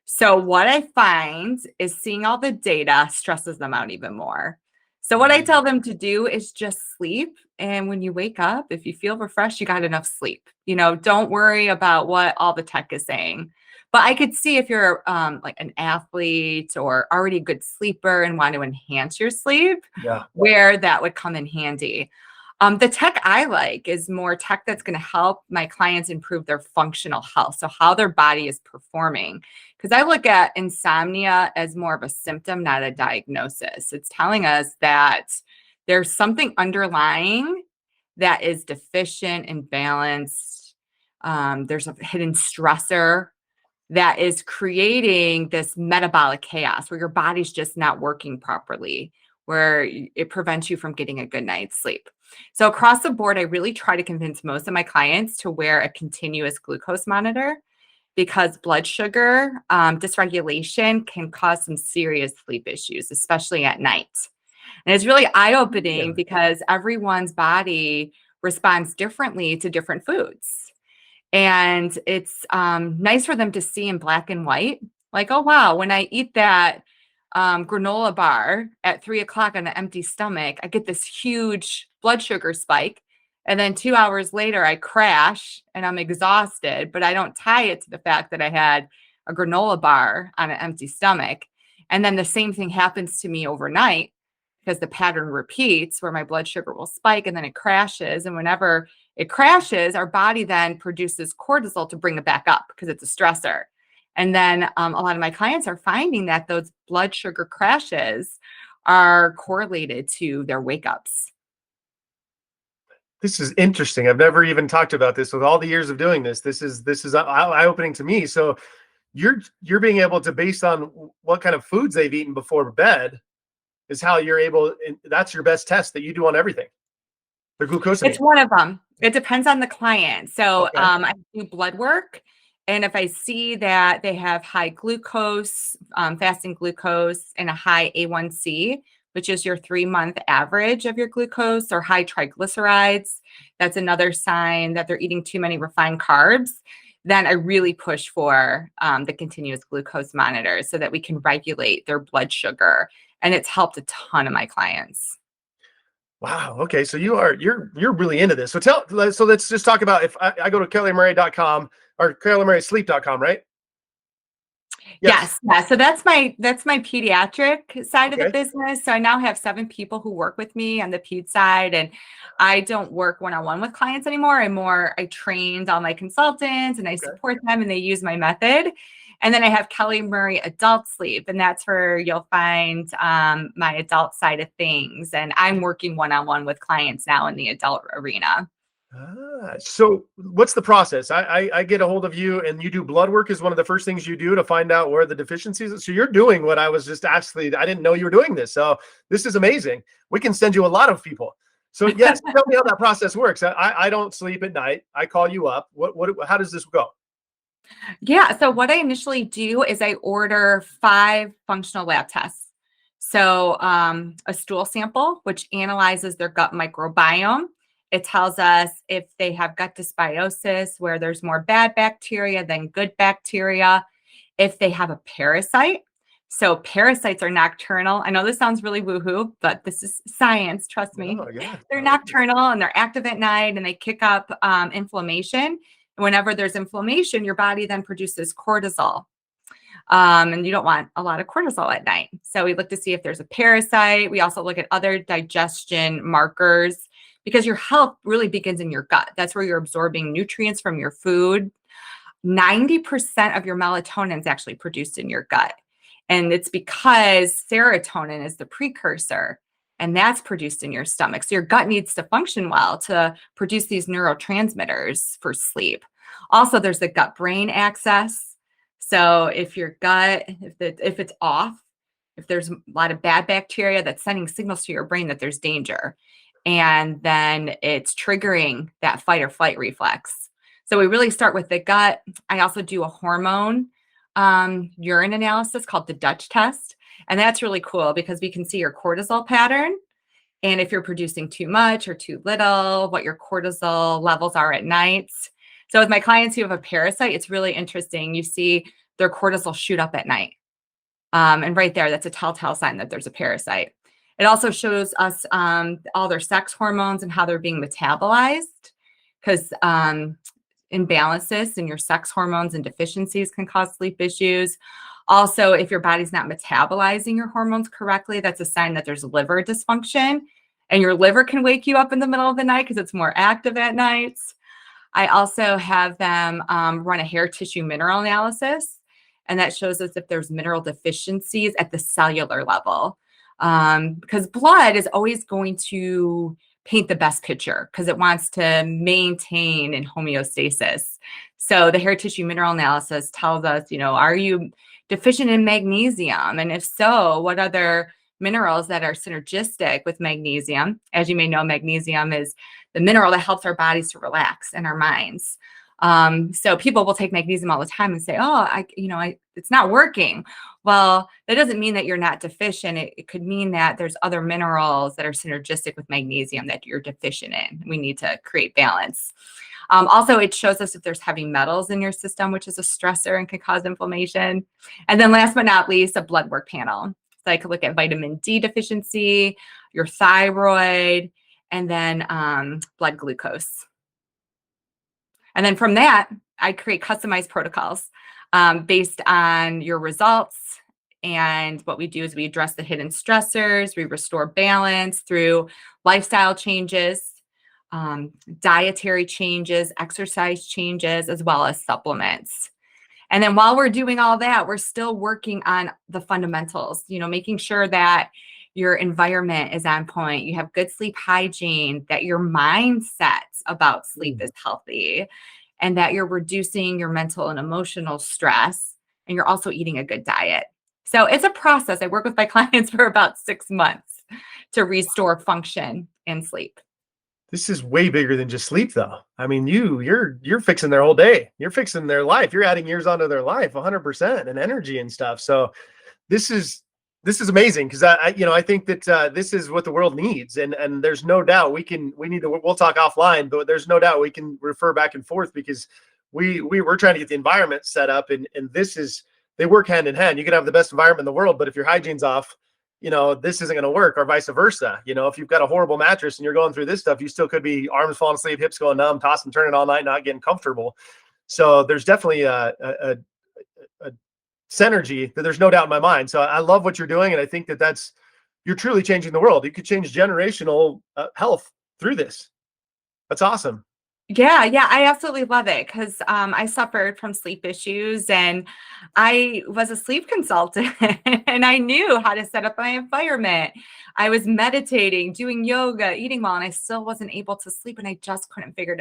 So, what I find is seeing all the data stresses them out even more. So, what I Mm. tell them to do is just sleep. And when you wake up, if you feel refreshed, you got enough sleep. Don't worry about what all the tech is saying. But I could see if you're like an athlete or already a good sleeper and want to enhance your sleep, Yeah. where that would come in handy. The tech I like is more tech that's going to help my clients improve their functional health. So, how their body is performing. Because I look at insomnia as more of a symptom, not a diagnosis. It's telling us that there's something underlying that is deficient, imbalanced. There's a hidden stressor that is creating this metabolic chaos where your body's just not working properly, where it prevents you from getting a good night's sleep. So, across the board, I really try to convince most of my clients to wear a continuous glucose monitor because blood sugar dysregulation can cause some serious sleep issues, especially at night. And it's really eye Yeah. opening because everyone's body responds differently to different foods. And it's nice for them to see in black and white, like, oh, wow, when I eat that granola bar at 3 o'clock on an empty stomach, I get this huge blood sugar spike. And then 2 hours later, I crash and I'm exhausted, but I don't tie it to the fact that I had a granola bar on an empty stomach. And then the same thing happens to me overnight because the pattern repeats where my blood sugar will spike and then it crashes. And whenever it crashes, our body then produces cortisol to bring it back up because it's a stressor. And then a lot of my clients are finding that those blood sugar crashes are correlated to their wake ups. This is interesting. I've never even talked about this with all the years of doing this. This is eye opening to me. So you're being able to, based on what kind of foods they've eaten before bed, is how you're able. That's your best test that you do on everything. The It's glucosamine. one of them. It depends on the client. So Okay. I do blood work. And if I see that they have high glucose, fasting glucose, and a high A1C, which is your 3-month average of your glucose, or high triglycerides, that's another sign that they're eating too many refined carbs. Then I really push for the continuous glucose monitor so that we can regulate their blood sugar. And it's helped a ton of my clients. Wow. Okay. So you're really into this. So let's just talk about, if I go to kellymurray.com or kellymurraysleep.com, right? Yes. Yes, yeah. So that's my pediatric side of the Okay. business. So I now have 7 people who work with me on the ped side, and I don't work one-on-one with clients anymore. I trained all my consultants and I Okay. support them and they use my method. And then I have Kelly Murray Adult Sleep, and that's where you'll find my adult side of things. And I'm working one-on-one with clients now in the adult arena. So what's the process? I get a hold of you and you do blood work is one of the first things you do to find out where the deficiencies are. So you're doing what I was just actually, I didn't know you were doing this. So this is amazing. We can send you a lot of people. So yes, tell me how that process works. I don't sleep at night. I call you up. How does this go? Yeah. So what I initially do is I order 5 functional lab tests. So a stool sample, which analyzes their gut microbiome. It tells us if they have gut dysbiosis, where there's more bad bacteria than good bacteria, if they have a parasite. So parasites are nocturnal. I know this sounds really woohoo, but this is science. Trust me. Oh, yeah. They're nocturnal and they're active at night and they kick up inflammation. Whenever there's inflammation, your body then produces cortisol. And you don't want a lot of cortisol at night. So we look to see if there's a parasite. We also look at other digestion markers because your health really begins in your gut. That's where you're absorbing nutrients from your food. 90% of your melatonin is actually produced in your gut. And it's because serotonin is the precursor and that's produced in your stomach. So your gut needs to function well to produce these neurotransmitters for sleep. Also, there's the gut-brain axis. So if your gut, if it's off, if there's a lot of bad bacteria that's sending signals to your brain that there's danger, and then it's triggering that fight or flight reflex. So we really start with the gut. I also do a hormone urine analysis called the Dutch test. And that's really cool because we can see your cortisol pattern and if you're producing too much or too little, what your cortisol levels are at nights. So with my clients who have a parasite, it's really interesting. You see their cortisol shoot up at night. And right there, that's a telltale sign that there's a parasite. It also shows us all their sex hormones and how they're being metabolized because imbalances in your sex hormones and deficiencies can cause sleep issues. Also, if your body's not metabolizing your hormones correctly, that's a sign that there's liver dysfunction and your liver can wake you up in the middle of the night because it's more active at nights. I also have them run a hair tissue mineral analysis, and that shows us if there's mineral deficiencies at the cellular level. Because blood is always going to paint the best picture because it wants to maintain in homeostasis. So the hair tissue mineral analysis tells us, are you deficient in magnesium? And if so, what other minerals that are synergistic with magnesium? As you may know, magnesium is the mineral that helps our bodies to relax and our minds. So people will take magnesium all the time and say, it's not working. Well, that doesn't mean that you're not deficient. It could mean that there's other minerals that are synergistic with magnesium that you're deficient in. We need to create balance. Also, it shows us if there's heavy metals in your system, which is a stressor and can cause inflammation. And then last but not least, a blood work panel. So I could look at vitamin D deficiency, your thyroid, and then blood glucose. And then from that, I create customized protocols based on your results. And what we do is we address the hidden stressors, we restore balance through lifestyle changes, dietary changes, exercise changes, as well as supplements. And then while we're doing all that, we're still working on the fundamentals, making sure that your environment is on point, you have good sleep hygiene, that your mindset about sleep is healthy, and that you're reducing your mental and emotional stress, and you're also eating a good diet. So it's a process. I work with my clients for about 6 months to restore function and sleep. This is way bigger than just sleep, though. I mean, you're fixing their whole day. You're fixing their life. You're adding years onto their life, 100%, and energy and stuff. So this is amazing because I think that this is what the world needs, and there's no doubt we'll talk offline, but there's no doubt we can refer back and forth because we're trying to get the environment set up, and they work hand in hand. You can have the best environment in the world, but if your hygiene's off, this isn't going to work, or vice versa. If you've got a horrible mattress and you're going through this stuff, you still could be arms falling asleep, hips going numb, tossing, turning all night, not getting comfortable. So there's definitely a synergy that there's no doubt in my mind. So I love what you're doing. And I think that you're truly changing the world. You could change generational health through this. That's awesome. Yeah, I absolutely love it because I suffered from sleep issues and I was a sleep consultant and I knew how to set up my environment. I was meditating, doing yoga, eating well, and I still wasn't able to sleep and I just couldn't figure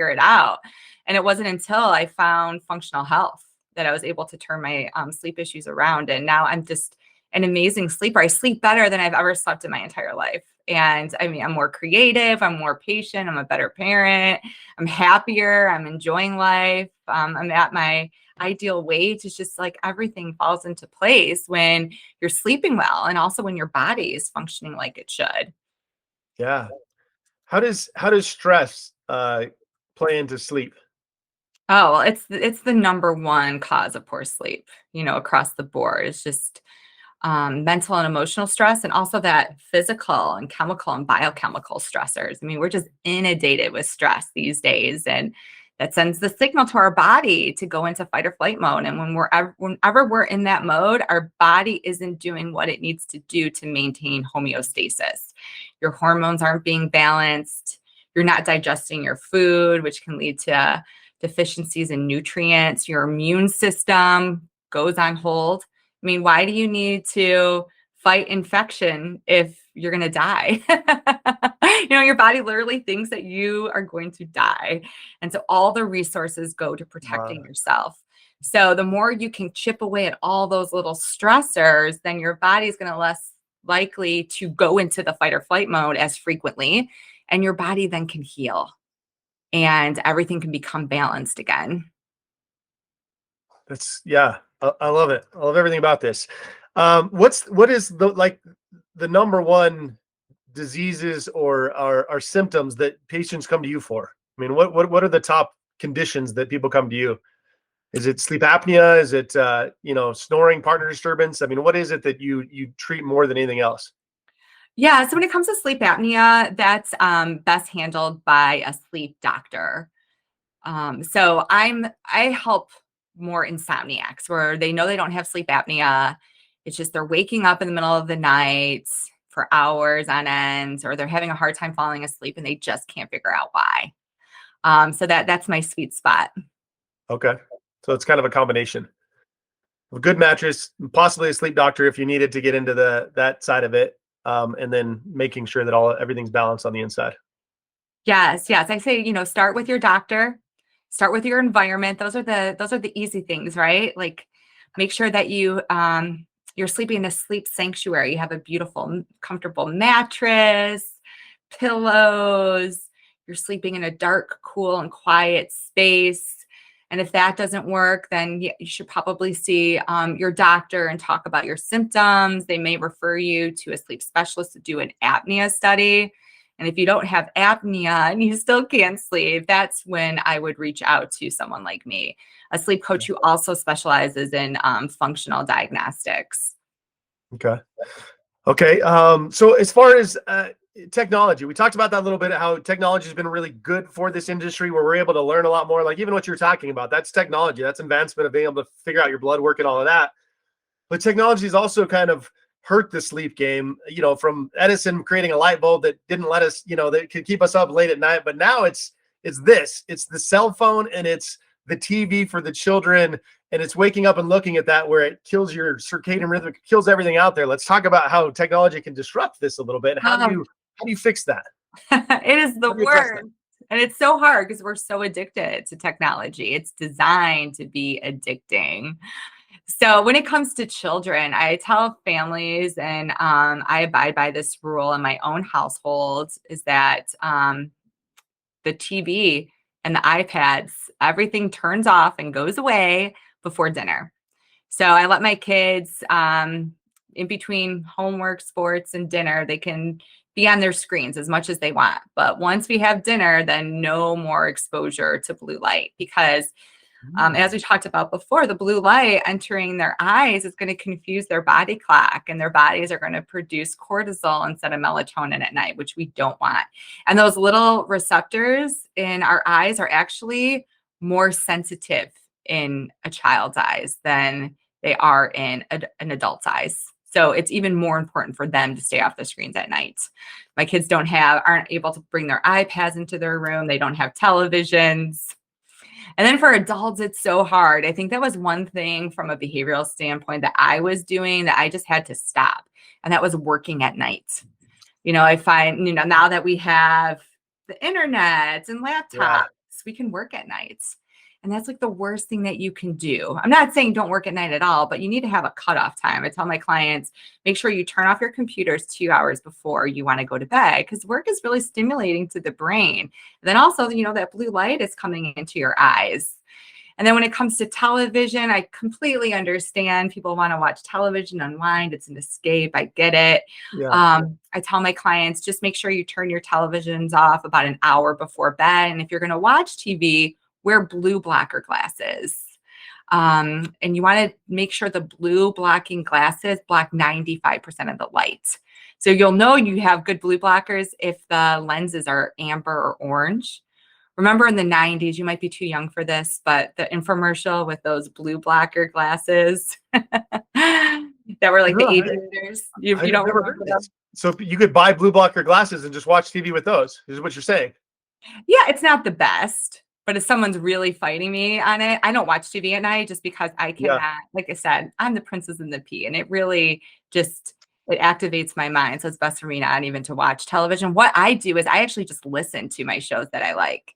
it out. And it wasn't until I found functional health that I was able to turn my sleep issues around. And now I'm just an amazing sleeper. I sleep better than I've ever slept in my entire life. And I mean, I'm more creative, I'm more patient, I'm a better parent, I'm happier, I'm enjoying life, I'm at my ideal weight. It's just like everything falls into place when you're sleeping well and also when your body is functioning like it should. Yeah. How does stress play into sleep? Oh, well, it's the number one cause of poor sleep, across the board. It's just mental and emotional stress, and also that physical and chemical and biochemical stressors. I mean, we're just inundated with stress these days, and that sends the signal to our body to go into fight or flight mode. And whenever we're in that mode, our body isn't doing what it needs to do to maintain homeostasis. Your hormones aren't being balanced. You're not digesting your food, which can lead to deficiencies in nutrients. Your immune system goes on hold. I mean, why do you need to fight infection if you're going to die? Your body literally thinks that you are going to die. And so all the resources go to protecting yourself. So the more you can chip away at all those little stressors, then your body is going to less likely to go into the fight or flight mode as frequently, and your body then can heal. and everything can become balanced again. I love it. I love everything about this. What is the number one diseases or are symptoms that patients come to you for? I mean, what are the top conditions that people come to you? Is it sleep apnea? Is it snoring, partner disturbance? I mean, what is it that you treat more than anything else? Yeah, so when it comes to sleep apnea, that's best handled by a sleep doctor. So I help more insomniacs where they know they don't have sleep apnea. It's just they're waking up in the middle of the night for hours on end, or they're having a hard time falling asleep and they just can't figure out why. So that's my sweet spot. Okay. So it's kind of a combination. A good mattress, possibly a sleep doctor if you needed to get into that side of it, and then making sure that everything's balanced on the inside. Yes. I say, start with your doctor, start with your environment. Those are the easy things, right? Like make sure that you're sleeping in a sleep sanctuary. You have a beautiful, comfortable mattress, pillows. You're sleeping in a dark, cool, and quiet space. And if that doesn't work, then you should probably see your doctor and talk about your symptoms. They may refer you to a sleep specialist to do an apnea study. And if you don't have apnea and you still can't sleep, that's when I would reach out to someone like me, a sleep coach who also specializes in functional diagnostics. Okay. So as far as technology, we talked about that a little bit, how technology has been really good for this industry where we're able to learn a lot more. Like even what you're talking about, that's technology, that's advancement of being able to figure out your blood work and all of that. But technology has also kind of hurt the sleep game, from Edison creating a light bulb that didn't let us, that could keep us up late at night. But now it's the cell phone and it's the TV for the children. And it's waking up and looking at that where it kills your circadian rhythm, it kills everything out there. Let's talk about how technology can disrupt this a little bit. How do you fix that? It is the worst. And it's so hard because we're so addicted to technology. It's designed to be addicting. So when it comes to children, I tell families, and I abide by this rule in my own household, is that the TV and the iPads, everything turns off and goes away before dinner. So I let my kids in between homework, sports, and dinner, they can be on their screens as much as they want. But once we have dinner, then no more exposure to blue light, because as we talked about before, the blue light entering their eyes is going to confuse their body clock, and their bodies are going to produce cortisol instead of melatonin at night, which we don't want. And those little receptors in our eyes are actually more sensitive in a child's eyes than they are in an adult's eyes. So it's even more important for them to stay off the screens at night. My kids aren't able to bring their iPads into their room. They don't have televisions. And then for adults, it's so hard. I think that was one thing from a behavioral standpoint that I was doing that I just had to stop. And that was working at night. I find, now that we have the internet and laptops, we can work at nights. And that's like the worst thing that you can do. I'm not saying don't work at night at all, but you need to have a cutoff time. I tell my clients, make sure you turn off your computers 2 hours before you want to go to bed, because work is really stimulating to the brain. And then also, that blue light is coming into your eyes. And then when it comes to television, I completely understand people want to watch television, unwind. It's an escape. I get it. Yeah. I tell my clients, just make sure you turn your televisions off about an hour before bed. And if you're going to watch TV, wear blue blocker glasses. And you want to make sure the blue blocking glasses block 95% of the light. So you'll know you have good blue blockers if the lenses are amber or orange. Remember in the 90s, you might be too young for this, but the infomercial with those blue blocker glasses that were like the aviators. You don't remember them? So you could buy blue blocker glasses and just watch TV with those, is what you're saying? Yeah, it's not the best. But if someone's really fighting me on it, I don't watch TV at night just because I cannot, like I said, I'm the princess and the pea. And it really it activates my mind. So it's best for me not even to watch television. What I do is I actually just listen to my shows that I like.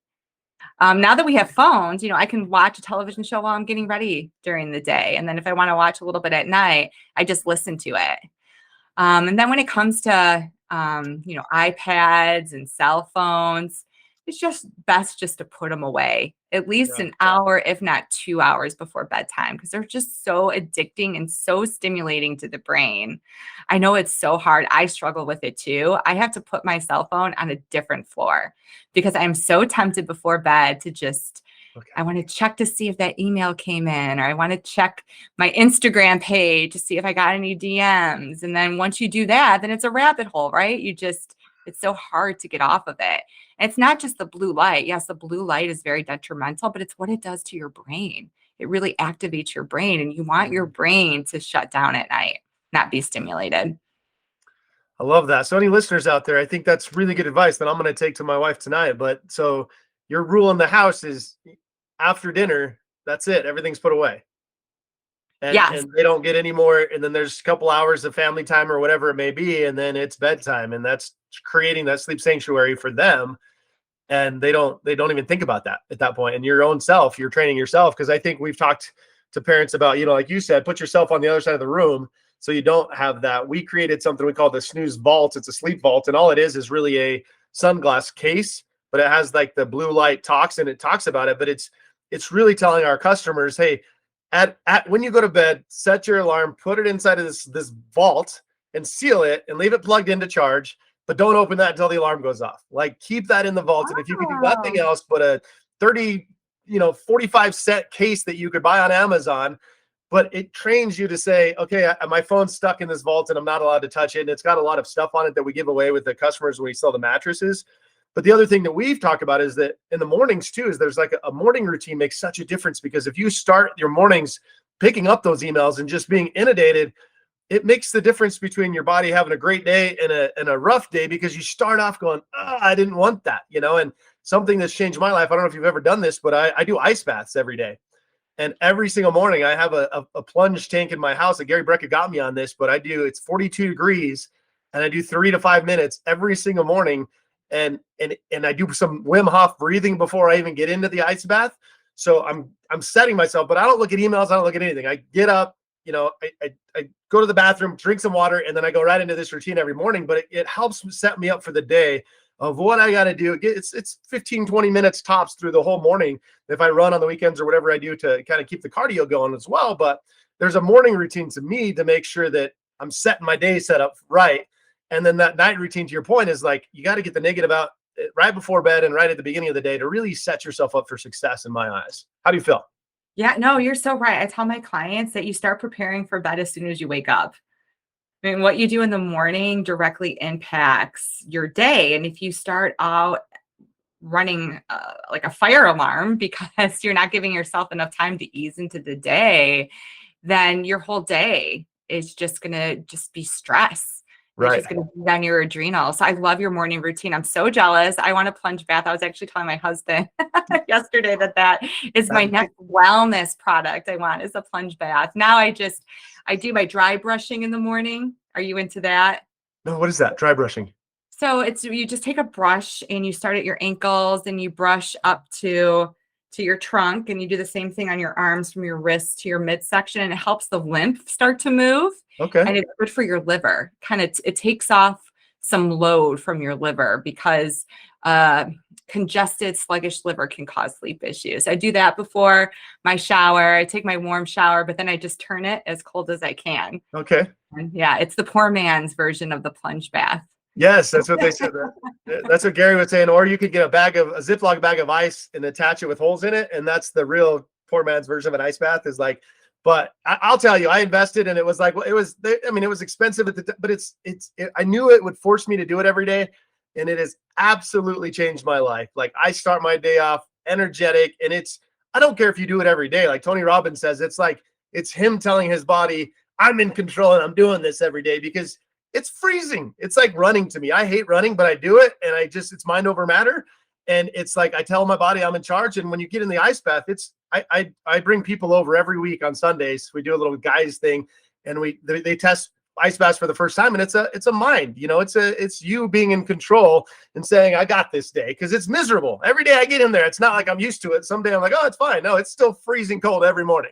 Now that we have phones, I can watch a television show while I'm getting ready during the day. And then if I want to watch a little bit at night, I just listen to it. And then when it comes to, iPads and cell phones, it's just best just to put them away at least Yeah. an hour, if not 2 hours before bedtime, because they're just so addicting and so stimulating to the brain. I know it's so hard. I struggle with it too. I have to put my cell phone on a different floor because I'm so tempted before bed to just, Okay. I want to check to see if that email came in, or I want to check my Instagram page to see if I got any DMs. And then once you do that, then it's a rabbit hole, right? It's so hard to get off of it. And it's not just the blue light. Yes, the blue light is very detrimental, but it's what it does to your brain. It really activates your brain, and you want your brain to shut down at night, not be stimulated. I love that. So any listeners out there, I think that's really good advice that I'm going to take to my wife tonight. But so your rule in the house is after dinner, that's it. Everything's put away. Yes. And they don't get any more. And then there's a couple hours of family time or whatever it may be. And then it's bedtime. And that's creating that sleep sanctuary for them. And they don't even think about that at that point. And your own self, you're training yourself. Because I think we've talked to parents about, like you said, put yourself on the other side of the room so you don't have that. We created something we call the snooze vault. It's a sleep vault. And all it is really a sunglass case, but it has like the blue light toxin. It talks about it, but it's really telling our customers, hey, at when you go to bed, set your alarm, put it inside of this vault and seal it and leave it plugged in to charge, but don't open that until the alarm goes off. Like keep that in the vault. And if you can do nothing else but a 45 cent case that you could buy on Amazon, but it trains you to say, okay, my phone's stuck in this vault and I'm not allowed to touch it. And it's got a lot of stuff on it that we give away with the customers when we sell the mattresses. But the other thing that we've talked about is that in the mornings too, is there's like a morning routine makes such a difference, because if you start your mornings picking up those emails and just being inundated, it makes the difference between your body having a great day and a rough day, because you start off going, I didn't want that, and something that's changed my life. I don't know if you've ever done this, but I do ice baths every day. And every single morning I have a plunge tank in my house. And Gary Brecka got me on this, but it's 42 degrees and I do 3 to 5 minutes every single morning. And I do some Wim Hof breathing before I even get into the ice bath. So I'm setting myself, but I don't look at emails. I don't look at anything. I get up, I go to the bathroom, drink some water, and then I go right into this routine every morning. But it helps set me up for the day of what I got to do. It's 15, 20 minutes tops through the whole morning if I run on the weekends or whatever I do to kind of keep the cardio going as well. But there's a morning routine to me to make sure that I'm setting my day set up right. And then that night routine, to your point, is like you got to get the negative out right before bed and right at the beginning of the day to really set yourself up for success in my eyes. How do you feel? Yeah, no, you're so right. I tell my clients that you start preparing for bed as soon as you wake up. I mean, what you do in the morning directly impacts your day. And if you start out running like a fire alarm because you're not giving yourself enough time to ease into the day, then your whole day is just going to be stress. Right. It's going to be on your adrenals. So I love your morning routine. I'm so jealous. I want a plunge bath. I was actually telling my husband yesterday that is my next wellness product I want, is a plunge bath. Now I do my dry brushing in the morning. Are you into that? No, what is that? Dry brushing. So you just take a brush and you start at your ankles and you brush up to your trunk, and you do the same thing on your arms from your wrist to your midsection, and it helps the lymph start to move. Okay. And it's good for your liver. It takes off some load from your liver, because congested, sluggish liver can cause sleep issues. I do that before my shower. I take my warm shower, but then I just turn it as cold as I can. Okay. And yeah, it's the poor man's version of the plunge bath. Yes, that's what they said. That's what Gary was saying. Or you could get a Ziploc bag of ice and attach it with holes in it, and that's the real poor man's version of an ice bath. Is like, but I'll tell you, I invested, and it was like, it was expensive but I knew it would force me to do it every day, and it has absolutely changed my life. Like I start my day off energetic, and I don't care if you do it every day. Like Tony Robbins says, it's him telling his body, I'm in control and I'm doing this every day, because it's freezing. It's like running to me. I hate running, but I do it. And it's mind over matter. And it's like, I tell my body I'm in charge. And when you get in the ice bath, I bring people over every week on Sundays. We do a little guys thing, and they test ice baths for the first time. And it's a mind, it's you being in control and saying, I got this day. Cause it's miserable. Every day I get in there, it's not like I'm used to it. Someday I'm like, oh, it's fine. No, it's still freezing cold every morning.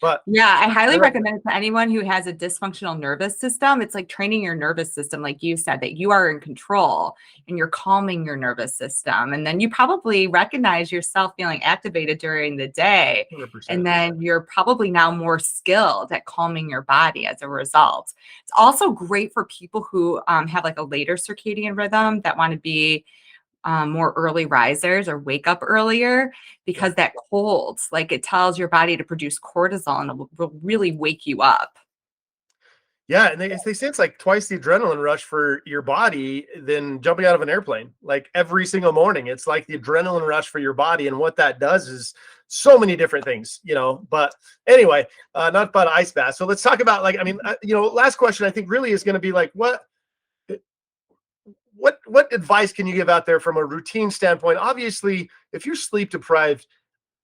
But Yeah, I highly I like recommend it to anyone who has a dysfunctional nervous system. It's like training your nervous system, like you said, that you are in control and you're calming your nervous system. And then you probably recognize yourself feeling activated during the day. 100%. And then you're probably now more skilled at calming your body as a result. It's also great for people who have like a later circadian rhythm that want to be more early risers or wake up earlier, because that cold, like it tells your body to produce cortisol and it will really wake you up. Yeah, and they say it's like twice the adrenaline rush for your body than jumping out of an airplane. Like every single morning, it's like the adrenaline rush for your body, and what that does is so many different things, you know. But anyway, not about ice bath. So let's talk about like, I mean, last question I think really is going to be like, what advice can you give out there from a routine standpoint? Obviously, if you're sleep deprived,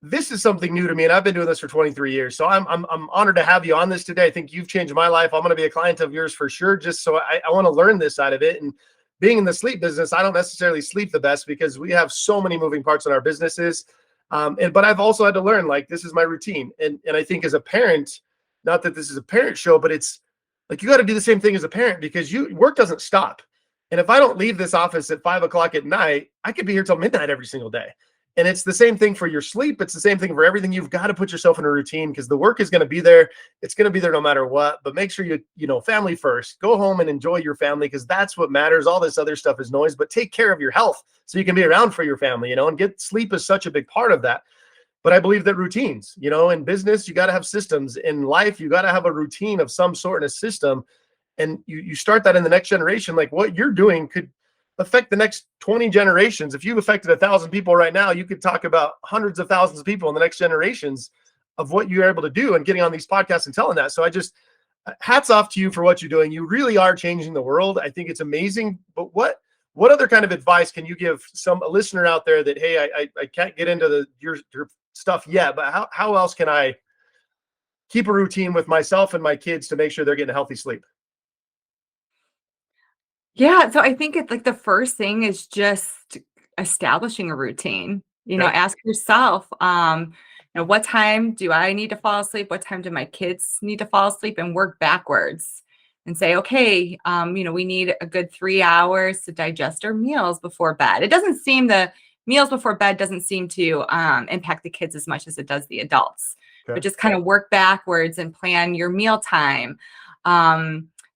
this is something new to me, and I've been doing this for 23 years. So I'm honored to have you on this today. I think you've changed my life. I'm going to be a client of yours for sure. Just so I want to learn this side of it. And being in the sleep business, I don't necessarily sleep the best because we have so many moving parts in our businesses. But I've also had to learn, like, this is my routine. And I think as a parent, not that this is a parent show, but it's like you got to do the same thing as a parent, because work doesn't stop. And if I don't leave this office at 5 o'clock at night, I could be here till midnight every single day. And it's the same thing for your sleep. It's the same thing for everything. You've got to put yourself in a routine, because the work is going to be there. It's going to be there no matter what. But make sure family first. Go home and enjoy your family, because that's what matters. All this other stuff is noise. But take care of your health so you can be around for your family, and get sleep is such a big part of that. But I believe that routines, in business, you got to have systems. In life, you got to have a routine of some sort and a system. And you start that in the next generation. Like what you're doing could affect the next 20 generations. If you've affected 1,000 people right now, you could talk about hundreds of thousands of people in the next generations of what you're able to do and getting on these podcasts and telling that. So I just hats off to you for what you're doing. You really are changing the world. I think it's amazing. But what other kind of advice can you give a listener out there that, hey, I can't get into your stuff yet, but how else can I keep a routine with myself and my kids to make sure they're getting healthy sleep? Yeah, so I think it's like the first thing is just establishing a routine. Okay. Ask yourself, what time do I need to fall asleep? What time do my kids need to fall asleep? And work backwards and say, okay, we need a good 3 hours to digest our meals before bed. It doesn't seem the meals before bed doesn't seem to impact the kids as much as it does the adults. Okay. But just kind of work backwards and plan your meal time.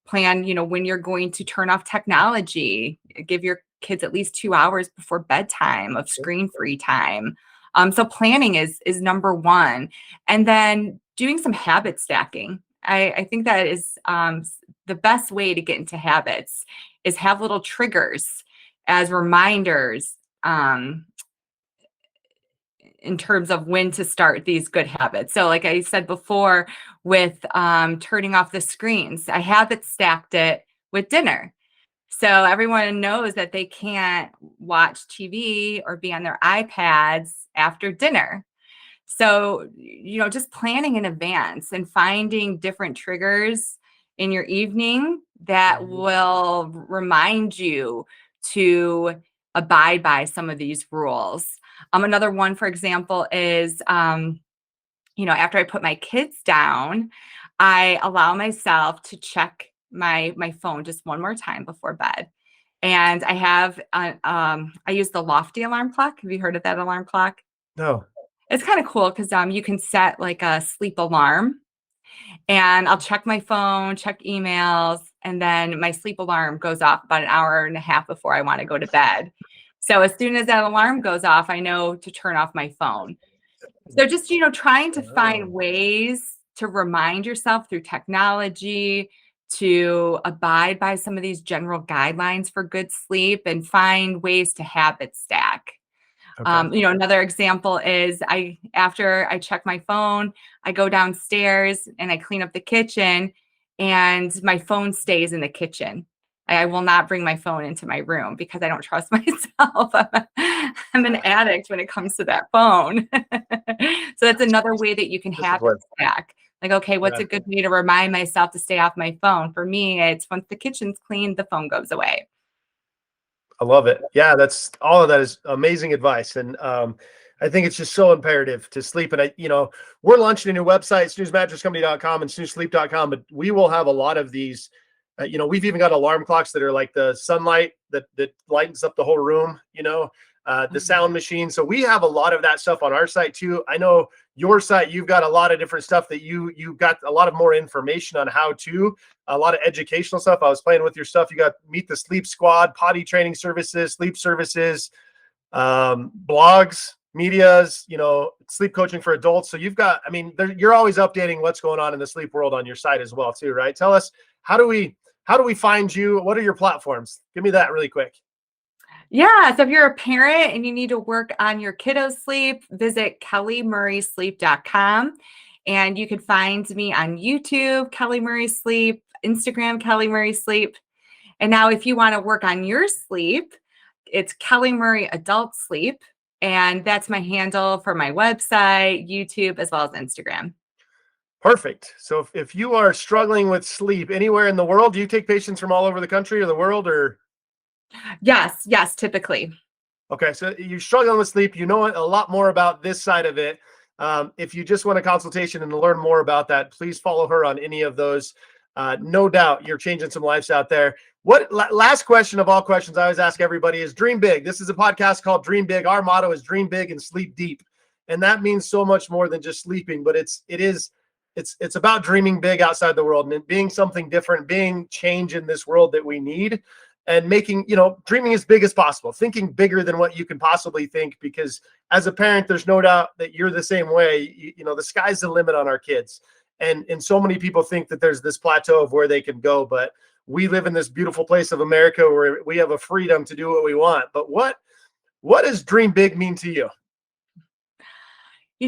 Plan, when you're going to turn off technology. Give your kids at least 2 hours before bedtime of screen-free time. So planning is number one. And then doing some habit stacking. I think that is the best way to get into habits, is have little triggers as reminders in terms of when to start these good habits. So like I said before, with turning off the screens, I habit stacked it with dinner. So everyone knows that they can't watch TV or be on their iPads after dinner. So, just planning in advance and finding different triggers in your evening that will remind you to abide by some of these rules. Another one, for example, is, after I put my kids down, I allow myself to check my phone just one more time before bed. And I have, I use the Lofty alarm clock. Have you heard of that alarm clock? No. It's kind of cool because you can set like a sleep alarm, and I'll check my phone, check emails, and then my sleep alarm goes off about an hour and a half before I want to go to bed. So as soon as that alarm goes off, I know to turn off my phone. So just, trying to find ways to remind yourself through technology to abide by some of these general guidelines for good sleep, and find ways to habit stack. Okay. Another example is after I check my phone, I go downstairs and I clean up the kitchen, and my phone stays in the kitchen. I will not bring my phone into my room because I don't trust myself. I'm an addict when it comes to that phone. So that's another way that you can habit stack. Like, okay, what's a good way to remind myself to stay off my phone? For me, it's once the kitchen's clean, the phone goes away. I love it. Yeah, all of that is amazing advice. And I think it's just so imperative to sleep. And we're launching a new website, snoozemattresscompany.com and snoozesleep.com, but we will have a lot of these. We've even got alarm clocks that are like the sunlight that lightens up the whole room, the sound machine. So we have a lot of that stuff on our site too. I know your site, you've got a lot of different stuff that you've got a lot of more information on how to, a lot of educational stuff. I was playing with your stuff. You got Meet the Sleep Squad, potty training services, sleep services, blogs, medias, sleep coaching for adults. So you've got, you're always updating what's going on in the sleep world on your site as well too, right? Tell us, how do we find you? What are your platforms? Give me that really quick. Yeah. So if you're a parent and you need to work on your kiddo's sleep, visit kellymurraysleep.com. And you can find me on YouTube, Kelly Murray Sleep, Instagram, Kelly Murray Sleep. And now if you want to work on your sleep, it's Kelly Murray Adult Sleep. And that's my handle for my website, YouTube, as well as Instagram. Perfect. So if you are struggling with sleep anywhere in the world, do you take patients from all over the country or the world, or? Yes, typically. Okay. So you're struggling with sleep. You know a lot more about this side of it. If you just want a consultation and to learn more about that, please follow her on any of those. No doubt you're changing some lives out there. Last question of all questions I always ask everybody is dream big. This is a podcast called Dream Big. Our motto is dream big and sleep deep. And that means so much more than just sleeping, but it's about dreaming big outside the world and being something different, being change in this world that we need, and making, dreaming as big as possible, thinking bigger than what you can possibly think, because as a parent, there's no doubt that you're the same way. The sky's the limit on our kids. And so many people think that there's this plateau of where they can go, but we live in this beautiful place of America where we have a freedom to do what we want. But what does dream big mean to you?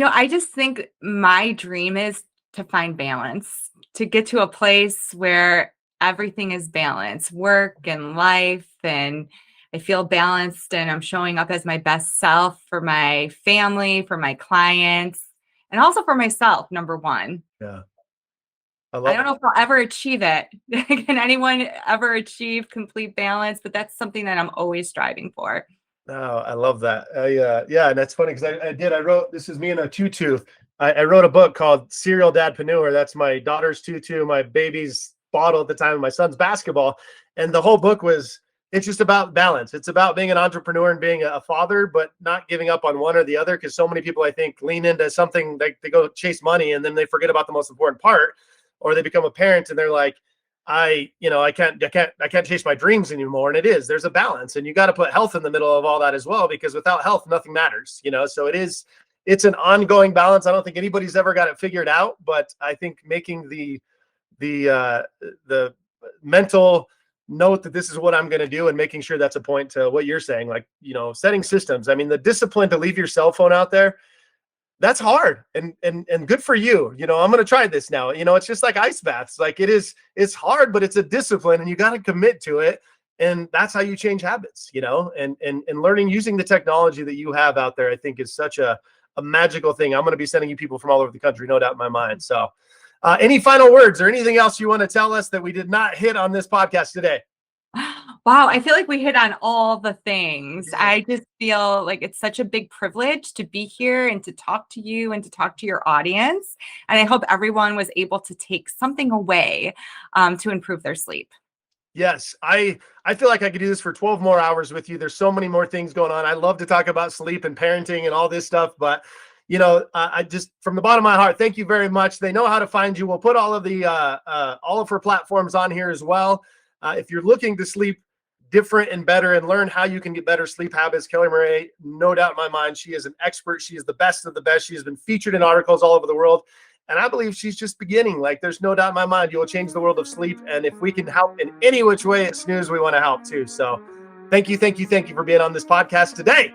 I just think my dream is to find balance, to get to a place where everything is balanced, work and life, and I feel balanced and I'm showing up as my best self for my family, for my clients, and also for myself, number one. Yeah. I don't know if I'll ever achieve it. Can anyone ever achieve complete balance? But that's something that I'm always striving for. Oh, I love that. Yeah. And that's funny because I wrote, this is me in a tutu. I wrote a book called Serial Dadpreneur. That's my daughter's tutu, my baby's bottle at the time of my son's basketball. And the whole book it's just about balance. It's about being an entrepreneur and being a father, but not giving up on one or the other. Because so many people, I think, lean into something, they go chase money and then they forget about the most important part, or they become a parent and they're like, I can't chase my dreams anymore. And there's a balance, and you got to put health in the middle of all that as well, because without health, nothing matters, so it's an ongoing balance. I don't think anybody's ever got it figured out, but I think making the mental note that this is what I'm going to do, and making sure that's a point to what you're saying, like, setting systems. The discipline to leave your cell phone out there, that's hard and good for you. I'm going to try this now. It's just like ice baths. Like it's hard, but it's a discipline and you got to commit to it. And that's how you change habits, and learning using the technology that you have out there, I think is such a magical thing. I'm going to be sending you people from all over the country, no doubt in my mind. So any final words or anything else you want to tell us that we did not hit on this podcast today? Wow, I feel like we hit on all the things. I just feel like it's such a big privilege to be here and to talk to you and to talk to your audience. And I hope everyone was able to take something away to improve their sleep. Yes, I feel like I could do this for 12 more hours with you. There's so many more things going on. I love to talk about sleep and parenting and all this stuff, but I just, from the bottom of my heart, thank you very much. They know how to find you. We'll put all of her platforms on here as well. If you're looking to sleep different and better and learn how you can get better sleep habits, Kelly Murray, no doubt in my mind, she is an expert. She is the best of the best. She has been featured in articles all over the world. And I believe she's just beginning. Like, there's no doubt in my mind, you will change the world of sleep. And if we can help in any which way at Snooze, we want to help too. So thank you for being on this podcast today.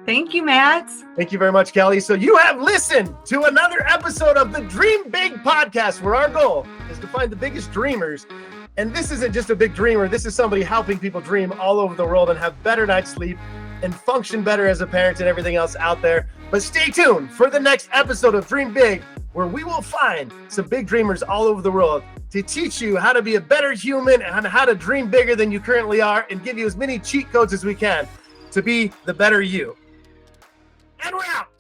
Thank you, Matt. Thank you very much, Kelly. So you have listened to another episode of the Dream Big podcast, where our goal is to find the biggest dreamers. And this isn't just a big dreamer. This is somebody helping people dream all over the world and have better night's sleep and function better as a parent and everything else out there. But stay tuned for the next episode of Dream Big, where we will find some big dreamers all over the world to teach you how to be a better human and how to dream bigger than you currently are, and give you as many cheat codes as we can to be the better you. And we're out.